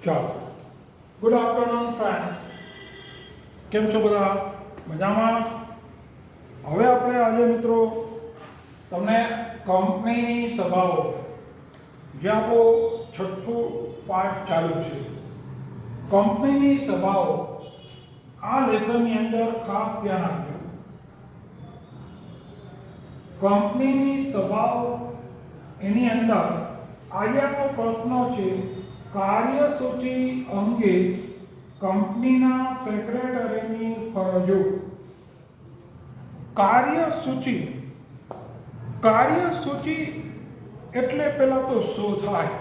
ચાલો. Good afternoon friend. કેમ છો બધા? મજામાં? હવે આપણે આજે મિત્રો તમને કંપનીની સભાઓ, જે આપણો છઠ્ઠું પાઠ ચાલુ છે, કંપનીની સભાઓ, આ લેસનની અંદર ખાસ ધ્યાન આપજો. કંપનીની સભાઓ એની અંદર આજે આપણો પ્રશ્ન છે કાર્યસૂચિ અંગે કંપનીના સેક્રેટરીની ફરજો. કાર્યસૂચિ કાર્યસૂચિ એટલે પહેલા તો શું થાય?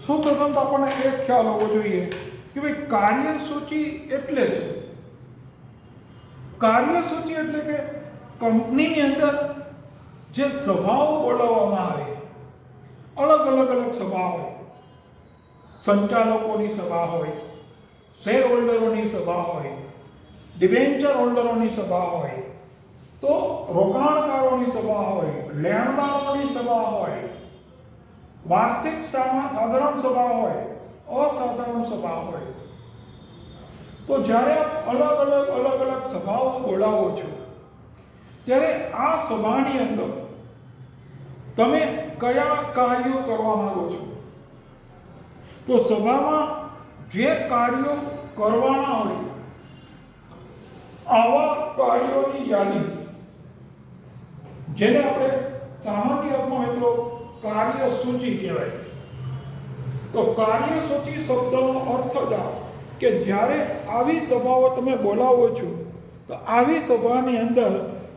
સૌપ્રથમ તો આપણને એક ખ્યાલ હોવો જોઈએ કે ભાઈ કાર્યસૂચિ એટલે શું? કાર્યસૂચિ એટલે કે કંપનીની અંદર જે સભાઓ બોલાવવામાં આવે, અલગ અલગ સભા હોય, સંચાલકોની સભા હોય, શેર હોલ્ડરોની સભા હોય, ડિબેન્ચર હોલ્ડરોની સભા હોય, તો રોકાણકારોની સભા હોય, લેણદારોની સભા હોય, વાર્ષિક સાધારણ સભા હોય, અસાધારણ સભા હોય. તો જ્યારે અલગ અલગ સભાઓ બોલાવો છો, ત્યારે આ સભાની અંદર તમે કયા કાર્યો કરવા માંગો છો? તો સભામાં જે કાર્યો કરવાના હોય, આવા કાર્યોની યાદી, જેને આપણે સામાન્ય અર્થમાં મિત્રો કાર્યસૂચિ કહેવાય. તો કાર્યસૂચિ શબ્દનો અર્થ જ આ કે જ્યારે આવી સભાઓ તમે બોલાવો છો, તો આવી સભાની અંદર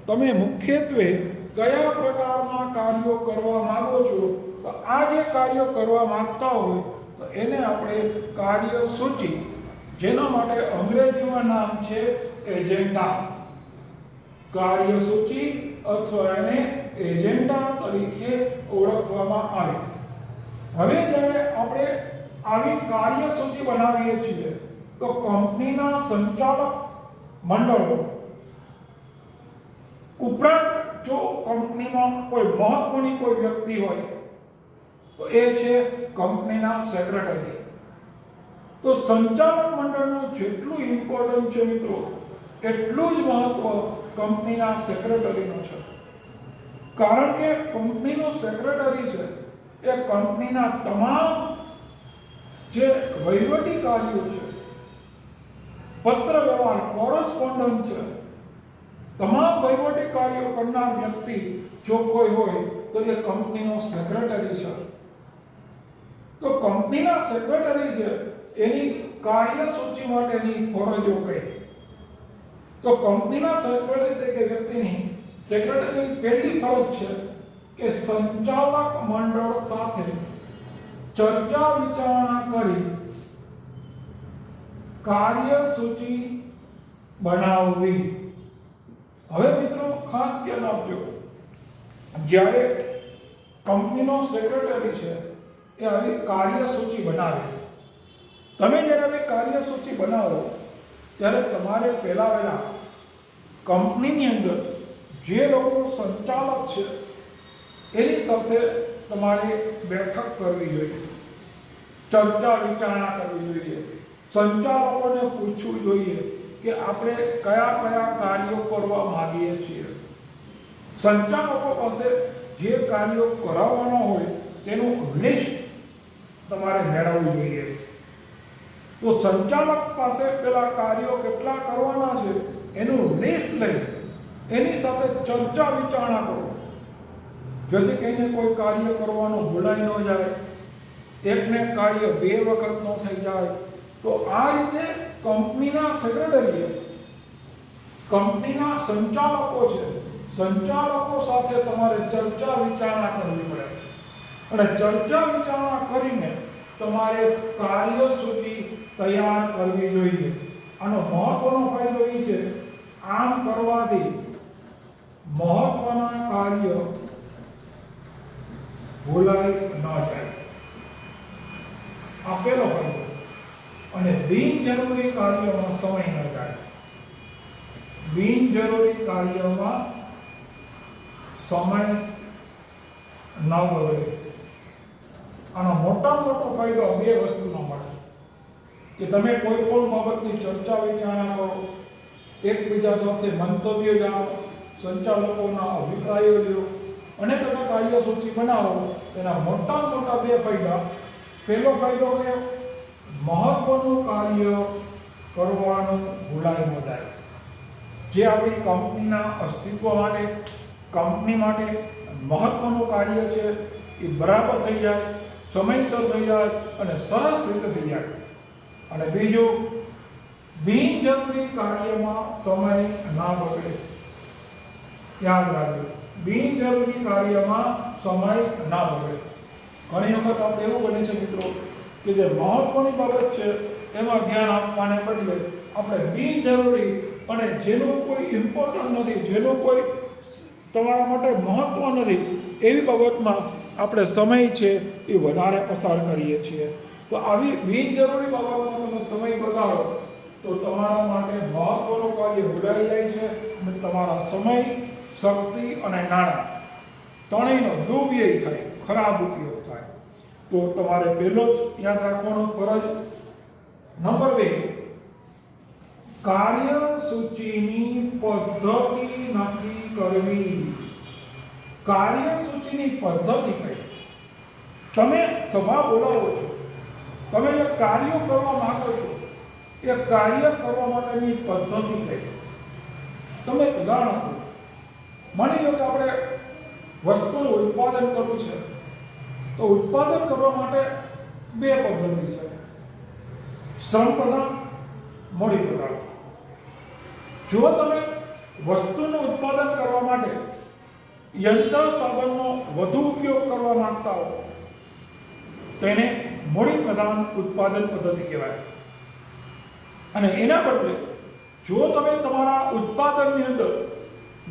તમે મુખ્યત્વે કયા પ્રકારના કાર્યો કરવા માંગો છો, તો આ જે કાર્યો કરવા માંગતા હોય તો એને આપણે કાર્યસૂચિ, જેના માટે અંગ્રેજીમાં નામ છે એજન્ડા. કાર્યસૂચિ અથવા એને એજન્ડા તરીકે ઓળખવામાં આવે. હવે જ્યારે આપણે આવી કાર્યસૂચિ બનાવીએ છીએ તો કંપનીના સંચાલક મંડળો ઉપરાંત જો કંપનીમાં કોઈ મહત્વની કોઈ વ્યક્તિ હોય તો એ છે કંપનીના સેક્રેટરી. તો સંચાલક મંડળનું જેટલું ઇમ્પોર્ટન્ટ છે મિત્રો, એટલું જ મહત્વ કંપનીના સેક્રેટરીનું છે. કારણ કે કંપનીનો સેક્રેટરી છે એ કંપનીના તમામ જે વહીવટી કાર્યો છે, પત્ર વ્યવહાર, કોરસ્પોન્ડન્સ છે, તમામ વહીવટી કાર્યો કરનાર વ્યક્તિ જો કોઈ હોય તો એ કંપનીનો સેક્રેટરી છે. તો કંપનીના સેક્રેટરી છે એની કાર્યસૂચિ માટેની ફરજો કઈ? તો કંપનીના સેક્રેટરી કે વ્યક્તિની સેક્રેટરીની પહેલી ફરજ છે કે સંચાલક મંડળ સાથે ચર્ચા વિચારણા કરી કાર્યસૂચિ બનાવવી. હવે મિત્રો ખાસ ધ્યાન આપજો, જ્યારે કંપનીનો સેક્રેટરી છે એ આવી કાર્યસૂચિ બનાવે, તમે જ્યારે આવી કાર્યસૂચિ બનાવો ત્યારે તમારે પહેલા કંપનીની અંદર જે લોકો સંચાલક છે એની સાથે તમારે બેઠક કરવી જોઈએ, ચર્ચા વિચારણા કરવી જોઈએ, સંચાલકોને પૂછવું જોઈએ કે આપણે કયા કાર્યો કરવા માંગીએ છીએ. સંચાલકો પાસે જે કાર્યો કરાવવાના હોય તેનું લિસ્ટ તમારે મેળવવું જોઈએ. તો સંચાલક પાસે પેલા કાર્યો કેટલા કરવાના છે એનું લિસ્ટ લઈ એની સાથે ચર્ચા વિચારણા કરો, જેથી કરીને કોઈ કાર્ય કરવાનું ભૂલાઈ ન જાય, એકને કાર્ય બે વખત ન થઈ જાય. તો આ રીતે કંપનીના સેક્રેટરીએ કંપનીના સંચાલકો છે, સંચાલકો સાથે તમારે ચર્ચા વિચારણા કરવી પડે અને ચર્ચા વિચારણા કરીને તમારે કાર્યસૂચિ તૈયાર કરવી જોઈએ. આનો મહત્વનો ફાયદો એ છે, આમ કરવાથી મહત્વના કાર્ય ભૂલાઈ ન જાય. આ પહેલો ફાયદો. અને બિનજરૂરી કાર્યોમાં સમય ન જાય. બિનજરૂરી કાર્યોમાં સમય ન બગડે. આનો મોટામાં મોટો ફાયદો બે વસ્તુનો મળે. કે તમે કોઈ પણ બાબતની ચર્ચા વિચારણા કરો, એકબીજા સાથે મંતવ્ય જાણો, સંચાલકોના અભિપ્રાયો લો અને તમે કાર્યસૂચિ બનાવો. એના મોટા બે ફાયદા. પહેલો ફાયદો કયો? મહત્વનું કાર્ય કરવાનું ભૂલાય ન જાય. જે આપણી કંપનીના અસ્તિત્વ માટે, કંપની માટે મહત્વનું કાર્ય છે એ બરાબર થઈ જાય, સમયસર થઈ જાય અને સરસ રીતે થઈ જાય. અને બીજું, બિનજરૂરી કાર્યમાં સમય ના બગડે. યાદ રાખજો, બિનજરૂરી કાર્યમાં સમય ના બગડે. ઘણી વખત આપણે એવું બને છે મિત્રો કે જે મહત્વની બાબત છે એમાં ધ્યાન આપવાને બદલે આપણે બિનજરૂરી અને જેનું કોઈ ઇમ્પોર્ટન્ટ નથી, જેનું કોઈ તમારા માટે મહત્વ નથી એવી બાબતમાં આપણે સમય છે એ વધારે પસાર કરીએ છીએ. તો આવી બિનજરૂરી બાબતમાં તમે સમય બગાડો તો તમારા માટે મહત્વનું કાર્ય ભૂલાઈ જાય છે અને તમારા સમય, શક્તિ અને નાણાં ત્રણેયનો દુર્વ્યય થાય, ખરાબ ઉપયોગ થાય. તો તમારે પહેલો જ યાદ રાખવાનો ફરજ નંબર 2, કાર્યસૂચિની પદ્ધતિ નક્કી કરવી. કાર્યસૂચિની પદ્ધતિ કઈ? તમે સભા બોલાવો છો, તમે જે કાર્ય કરવા માંગો છો એ કાર્ય કરવા માટેની પદ્ધતિ કઈ? તમે ઉદાહરણ આપો. માની લો કે આપણે વસ્તુનું ઉત્પાદન કરવું છે, તો ઉત્પાદન કરવા માટે 2 પદ્ધતિ છે: શ્રમ પ્રધાન, મૂડી પ્રધાન. જો તમે વસ્તુનું ઉત્પાદન કરવા માટે યંત્ર સાધનનો વધુ ઉપયોગ કરવા માંગતા હો તેને મૂડી પ્રધાન ઉત્પાદન પદ્ધતિ કહેવાય. અને એના બદલે જો તમે તમારા ઉત્પાદનની અંદર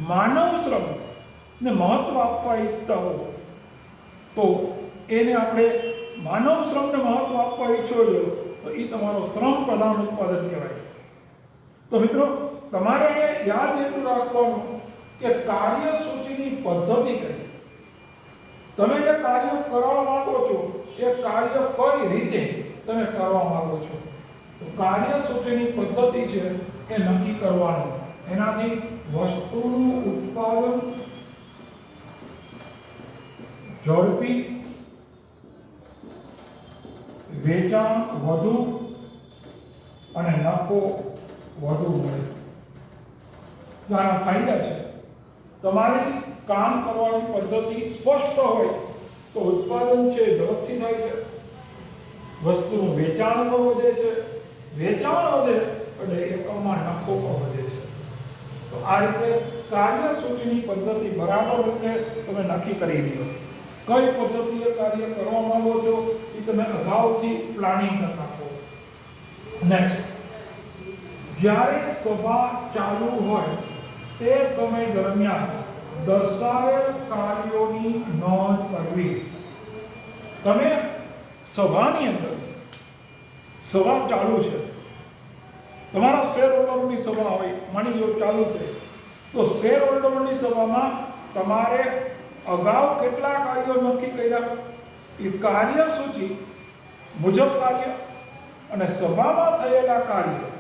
માનવ શ્રમને મહત્વ આપવા ઈચ્છતા હો તો એને આપણે માનવ શ્રમને મહત્વ આપવા ઈચ્છો છો તો એ તમારો શ્રમ પ્રધાન ઉત્પાદન કહેવાય. તો મિત્રો, તમારે યાદ એટલું રાખવાનું કે કાર્યસૂચિની પદ્ધતિ કઈ. તમે જે કાર્ય કરવા માંગો છો એ કાર્ય કઈ રીતે તમે કરવા માંગો છો, તો કાર્યસૂચિની પદ્ધતિ છે એ નક્કી કરવાનું. એનાથી વસ્તુનું ઉત્પાદન ઝડપી, વેચાણ વધુ અને નફો વધુ મળે. આના ફાયદા છે. તમારી કામ કરવાની પદ્ધતિ સ્પષ્ટ હોય તો ઉત્પાદન છે ઝડપથી થાય છે, વસ્તુનું વેચાણ પણ વધે છે, વેચાણ વધે એટલે એકમમાં નફો પણ વધે છે. તો આ રીતે કાર્યસૂચિની પદ્ધતિ બરાબર રીતે તમે નક્કી કરી લો. કઈ પદ્ધતિએ કાર્ય કરવા માંગો છો એ તમે અગાઉથી પ્લાનિંગ કરી નાખો. નેક્સ્ટ, જ્યારે સભા ચાલુ હોય તે સમય દરમિયાન દર્શાવેલ કાર્યોની નોંધ કરવી. તમે સભાની અંદર, સભા ચાલુ છે, તમારા શેર હોલ્ડરોની સભા હોય, માની લો ચાલુ છે, તો શેર હોલ્ડરોની સભામાં તમારે અગાઉ કેટલા કાર્યો નક્કી કર્યા એ કાર્યસૂચિ મુજબ કાર્ય અને સભામાં થયેલા કાર્ય,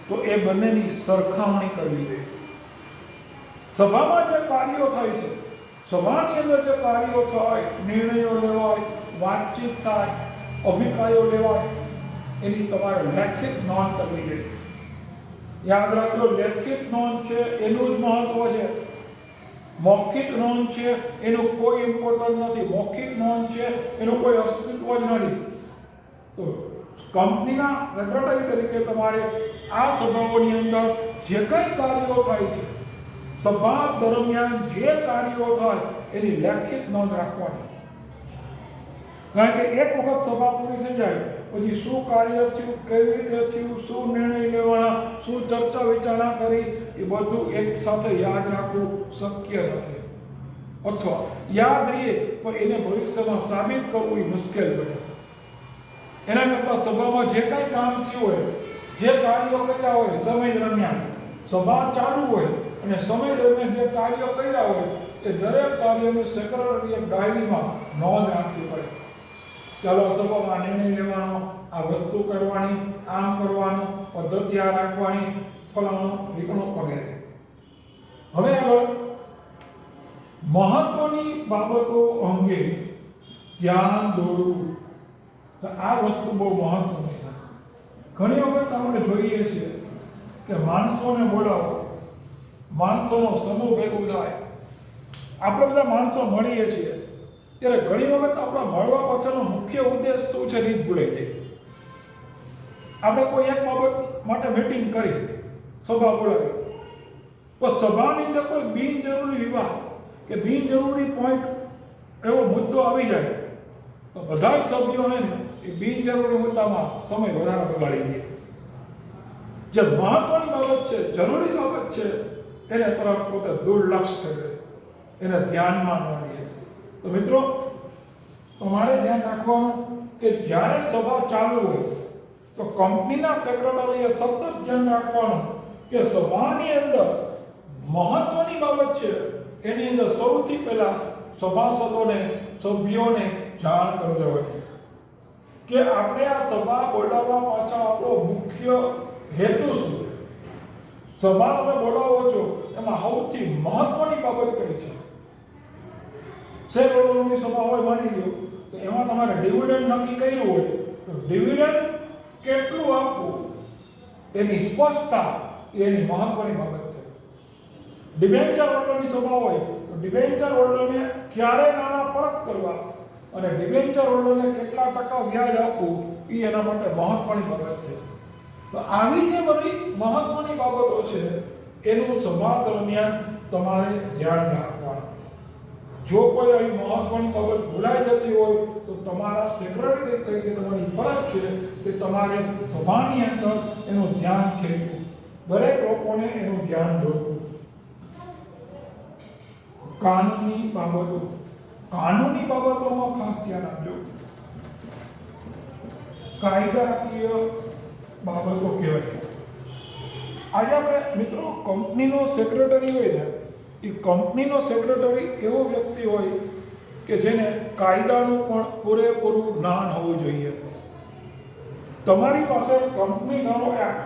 તો એ બંનેની સરખામણી કરવી જોઈએ. સભામાં જે કાર્યો થાય છે, સભાની અંદર જે કાર્યો થાય, નિર્ણયો લેવાય, વાતચીત થાય, અભિપ્રાયો લેવાય, એની તમારે લેખિત નોંધ કરવી જોઈએ. યાદ રાખજો, લેખિત નોંધ છે એનું જ મહત્વ છે. મૌખિક નોંધ છે એનું કોઈ ઇમ્પોર્ટન્સ નથી. મૌખિક નોંધ છે એનું કોઈ અસ્તિત્વ જ નથી. તો કંપનીના સેક્રેટરી તરીકે તમારે આ સભાઓની અંદર જે કંઈ કાર્યો થાય છે, સભા દરમિયાન જે કાર્યો થાય એની લેખિત નોંધ રાખવાની. કારણ કે એક વખત સભા પૂરી થઈ જાય પછી શું કાર્ય થયું, કેવી રીતે થયું, શું નિર્ણય લેવાના, શું ચર્ચા વિચારણા કરી, એ બધું એક સાથે યાદ રાખવું શક્ય નથી. અથવા યાદ રહીએ પણ એને ભવિષ્યમાં સાબિત કરવું એ મુશ્કેલ બને. એના કરતાં સભામાં જે કાંઈ કામ થયું હોય, જે કાર્યો કર્યા હોય સમય દરમિયાન, સભા ચાલુ હોય અને સમય દરમિયાન જે કાર્યો કર્યા હોય એ દરેક કાર્યની સેક્રેટરીએ ડાયરીમાં નોંધ રાખવી પડે. ચાલો સભામાં નિર્ણય લેવાનો, આ વસ્તુ કરવાની, આમ કરવાનું, પદ્ધતિ આ રાખવાની, ફલાણું ઢીકણું વગેરે. હવે આગળ મહત્વની બાબતો અંગે ધ્યાન દોરવું. તો આ વસ્તુ બહુ મહત્વની છે. ઘણી વખત આપણે જોઈએ છીએ કે માણસોને બોલાવો, માણસોનો સમૂહ ભેગો થાય, આપણે બધા માણસો મળીએ છીએ ત્યારે ઘણી વખત આપણા મળવા પાછળનો મુખ્ય ઉદ્દેશ શું છે એ ભૂલાઈ જાય. આપણે કોઈ એક બાબત માટે મીટિંગ કરી, સભા બોલાવી, તો સભાની અંદર કોઈ બિનજરૂરી વિવાદ કે બિનજરૂરી પોઈન્ટ એવો મુદ્દો આવી જાય તો બધા જ સભ્યો હોય ને એ બિનજરૂરી મુદ્દામાં સમય વધારે બગાડી દે. જે મહત્વની બાબત છે, જરૂરી બાબત છે, એને તરફ પોતે દુર્લક્ષ છે, એને ધ્યાનમાં ન લે. તો મિત્રો, તમારે ધ્યાન રાખવાનું કે જ્યારે સભા ચાલુ હોય તો કંપનીના સેક્રેટરીએ સતત ધ્યાન રાખવાનું કે સભાની અંદર મહત્વની બાબત છે એની અંદર સૌથી પહેલા સભાસદોને, સભ્યોને જાણ કરી દેવાની કે આપણે આ સભા બોલાવવા પાછળ આપણો મુખ્ય હેતુ શું છે. સભા તમે બોલાવો છો એમાં સૌથી મહત્વની બાબત કઈ છે. શેરહોલ્ડરોની સભા હોય માની લો, તો એમાં તમારે ડિવિડન્ડ નક્કી કર્યું હોય તો ડિવિડન્ડ કેટલું આપવું એની સ્પષ્ટતા એની મહત્વની બાબત છે. ડિબેન્ચર હોલ્ડરની સભા હોય તો ડિબેન્ચર હોલ્ડરને ક્યારે નાણાં પરત કરવા અને ડિબેન્ચર હોલ્ડરને કેટલા ટકા વ્યાજ આપવું એ એના માટે મહત્વની બાબત છે. તો આવી જે બધી મહત્વની બાબતો છે એનું સભા દરમિયાન તમારે ધ્યાન રાખવાનું. જો કોઈ આવી મહત્વની બાબત ભૂલાઈ જતી હોય તો તમારા સેક્રેટરી તરીકે તમારી ફરજ છે કે તમારે સભાની અંદર એનું ધ્યાન ખેંચવું, દરેક લોકોને એનું ધ્યાન દોરવું. કાનૂની બાબતો, કાનૂની બાબતોમાં ખાસ ધ્યાન આપજો. કાયદાકીય બાબતો કહેવાય. આજે આપણે મિત્રો કંપનીનો સેક્રેટરી હોય ને, એ કંપનીનો સેક્રેટરી એવો વ્યક્તિ હોય કે જેને કાયદાનું પણ પૂરેપૂરું જ્ઞાન હોવું જોઈએ. તમારી પાસે કંપની ધારો એક્ટ,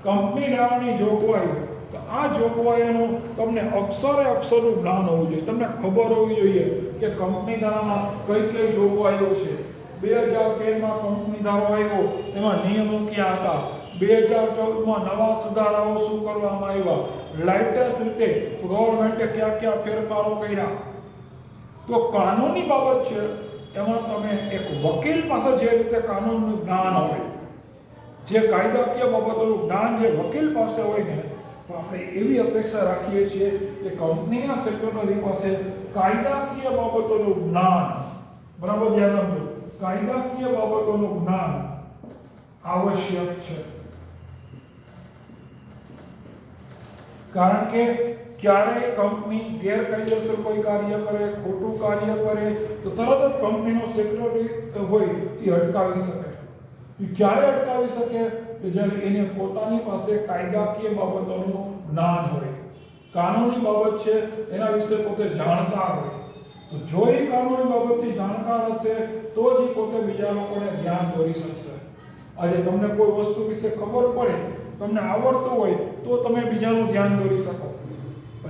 કંપની ધારાની જોગવાઈ, તો આ જોગવાઈનું તમને અક્ષરે અક્ષરનું જ્ઞાન હોવું જોઈએ. તમને ખબર હોવી જોઈએ કે કંપની ધારામાં કઈ કઈ જોગવાઈઓ છે. 2013માં કંપની ધારો આવ્યો, એમાં નિયમો ક્યાં હતા, 2014માં નવા સુધારાઓ શું કરવામાં આવ્યા, લેટેસ્ટ રીતે ગવર્મેન્ટે કયા કયા ફેરફારો કર્યા. તો કાનૂની બાબત છે એમાં તમે એક વકીલ પાસે જે રીતે કાનૂનનું જ્ઞાન હોય, જે કાયદાકીય બાબતોનું જ્ઞાન જે વકીલ પાસે હોય ને, તો આપણે એવી અપેક્ષા રાખીએ છીએ કે કંપનીના સેક્રેટરી પાસે કાયદાકીય બાબતોનું જ્ઞાન, બરાબર ધ્યાન રાખજો, કાયદાકીય બાબતોનું જ્ઞાન આવશ્યક છે. કારણ કે ક્યારેય કંપની ગેરકાયદેસર કોઈ કાર્ય કરે, ખોટું કાર્ય કરે તો તરત જ કંપનીનો સેક્રેટરી હોય એ અટકાવી શકે. એ ક્યારે અટકાવી શકે કે જ્યારે એને પોતાની પાસે કાયદાકીય બાબતોનું જ્ઞાન હોય, કાનૂની બાબત છે એના વિશે પોતે જાણકાર હોય. તો જો એ કાનૂની બાબતથી જાણકાર હશે તો જ એ પોતે બીજા લોકોને ધ્યાન દોરી શકશે. આજે તમને કોઈ વસ્તુ વિશે ખબર પડે, તમને આવડતું હોય તો તમે બીજાનું ધ્યાન દોરી શકો.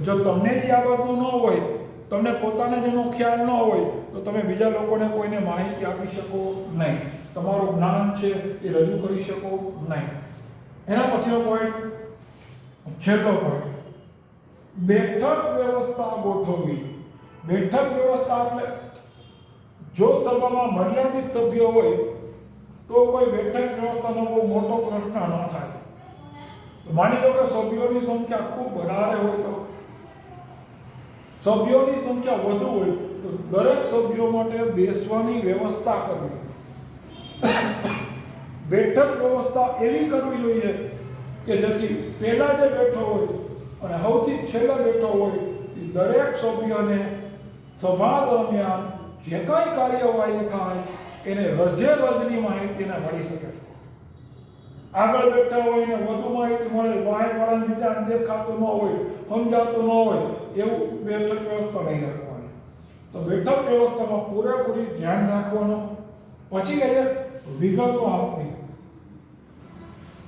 જો તમને જ આ બાબતનું ન હોય, તમને પોતાને જેનો ખ્યાલ ન હોય તો તમે બીજા લોકોને કોઈને માહિતી આપી શકો નહીં, તમારું જ્ઞાન છે એ રજૂ કરી શકો નહીં. એના પછીનો પોઈન્ટ, છેલ્લો પોઈન્ટ, બેઠક વ્યવસ્થા ગોઠવવી. બેઠક વ્યવસ્થા એટલે જો સભામાં મર્યાદિત સભ્યો હોય તો કોઈ બેઠક વ્યવસ્થાનો બહુ મોટો પ્રશ્ન ન થાય. માની લો કે સભ્યોની સંખ્યા ખૂબ વધારે હોય, તો સભ્યોની સંખ્યા વધુ હોય તો દરેક સભ્યો માટે બેસવાની વ્યવસ્થા કરવી. બેઠક વ્યવસ્થા એવી કરવી જોઈએ કે જેથી પહેલા જે બેઠો હોય અને સૌથી છેલ્લે બેઠો હોય એ દરેક સભ્યોને સભા દરમિયાન જે કાંઈ કાર્યવાહી થાય એને રજે રજની માહિતીને મળી શકે. આગળ બેઠા હોય ને વધુ માહિતી મળે, વાંયવાળાને વિચાર દેખાતું ન હોય, સમજાતું ન હોય, એવું બેઠક વ્યવસ્થા નહીં રાખવાની. તો બેઠક વ્યવસ્થામાં પૂરેપૂરી ધ્યાન રાખવાનું પછી કહે છે વિગતો આપવી.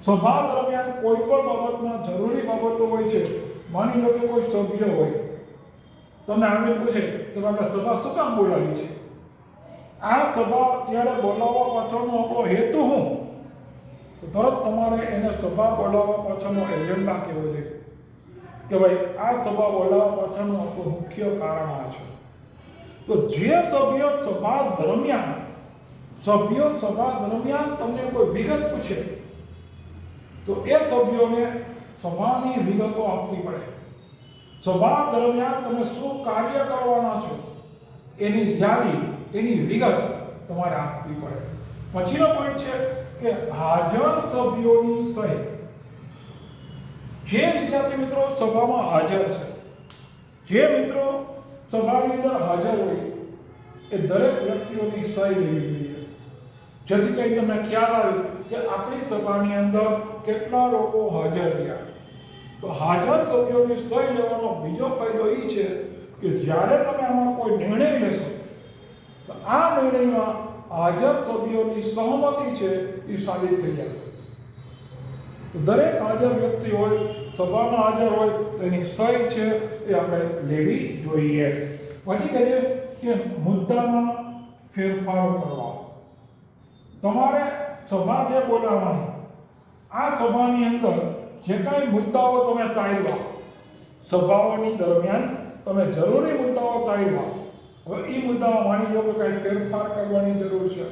સભા દરમિયાન કોઈ પણ બાબતમાં જરૂરી બાબતો હોય છે. માની લો કે કોઈ સભ્ય હોય, તમને આવીને પૂછે કે આપણે સભા શું કામ બોલાવી છે, આ સભા ત્યારે બોલાવવા પાછળનો આપણો હેતુ શું, તો તરત તમારે એને સભા બોલાવવા પાછળનો એજન્ડા કહેવો જોઈએ કે ભાઈ આ સભા બોલાવવા પાછળનું આપણું મુખ્ય કારણ આ છે. તો જે સભ્યો સભા દરમિયાન તમને કોઈ વિગત પૂછે તો એ સભ્યોને સભાની વિગતો આપવી પડે. સભા દરમિયાન તમે શું કાર્ય કરવાના છો એની યાદી, એની વિગત તમારે આપવી પડે. પછીનો પોઈન્ટ છે કે હાજર સભ્યોની સહી. જે વિદ્યાર્થી મિત્રો સભામાં હાજર છે, જે મિત્રો સભાની અંદર હાજર હોય એ દરેક વ્યક્તિઓની સહી લેવી જોઈએ, જેથી કંઈ તમને ખ્યાલ આવે કે આપણી સભાની અંદર કેટલા લોકો હાજર રહ્યા. તો હાજર સભ્યોની સહી લેવાનો બીજો ફાયદો એ છે કે જ્યારે તમે આમાં કોઈ નિર્ણય લેશો તો આ નિર્ણયમાં હાજર સભ્યોની સહમતિ છે એ સાબિત થઈ જશે. તો દરેક હાજર વ્યક્તિ હોય, સભામાં હાજર હોય તો એની સહી છે એ આપણે લેવી જોઈએ. પછી કહીએ કે મુદ્દામાં ફેરફારો કરવા. તમારે સભા જે બોલાવવાની, આ સભાની અંદર જે કાંઈ મુદ્દાઓ તમે તાળ્યા, સભાઓની દરમિયાન તમે જરૂરી મુદ્દાઓ તાળ્યા, હવે એ મુદ્દામાં માની લો કે કાંઈ ફેરફાર કરવાની જરૂર છે,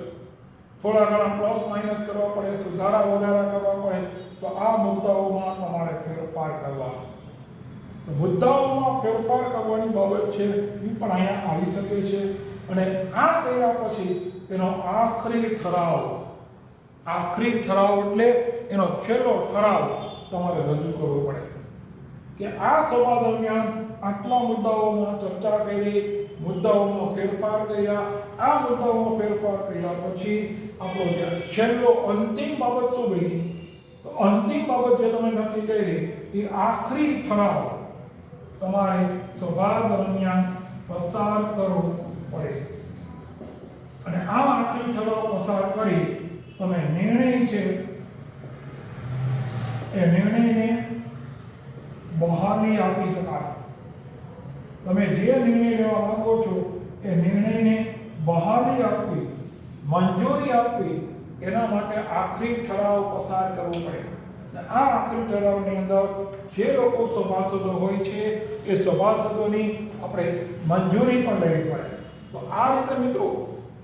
થોડા ઘણા પ્લસ માઇનસ કરવા પડે, સુધારા વધારા કરવા પડે, તો આ મુદ્દાઓમાં તમારે ફેરફાર કરવા. તો મુદ્દાઓમાં ફેરફાર કરવાની બાબત છે એ પણ અહીંયા આવી શકે છે. અને આ કર્યા પછી એનો આખરી ઠરાવ એટલે એનો છેલ્લો ઠરાવ તમારે રજૂ કરવો પડે કે આ સભા દરમિયાન આટલા મુદ્દાઓમાં ચર્ચા કરી, મુદ્દાઓમાં ફેરફાર કર્યા, આ મુદ્દાઓમાં ફેરફાર કર્યા પછી આપણો જે છેલ્લો અંતિમ બાબત શું બની, તો અંતિમ બાબત જે તમે નક્કી કરી એ આખરી ઠરાવ તમારે સભા દરમિયાન પસાર કરવો પડે. અને આ આખરી ઠરાવ પસાર કરી તમે નિર્ણય છે એ નિર્ણયને બહાલી આપી શકાય. તમે જે નિર્ણય લેવા માંગો છો એ નિર્ણયને બહાલી આપવી, મંજૂરી આપવી, એના માટે આખરી ઠરાવ પસાર કરવો પડે. અને આ આખરી ઠરાવની અંદર જે લોકો સભાસદો હોય છે એ સભાસદોની આપણે મંજૂરી પણ લેવી પડે. તો આ રીતે મિત્રો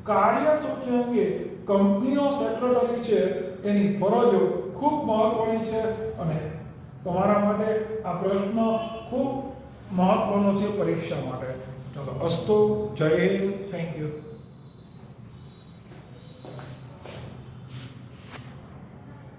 કાર્યસૂચિ અંગે કંપનીનો સેક્રેટરી છે એની ફરજો ખૂબ મહત્વની છે અને તમારા માટે આ પ્રશ્ન ખૂબ મહત્વનો છે પરીક્ષા માટે. ચલો, અસ્તુ, જય હિન્દ, થેન્ક યુ.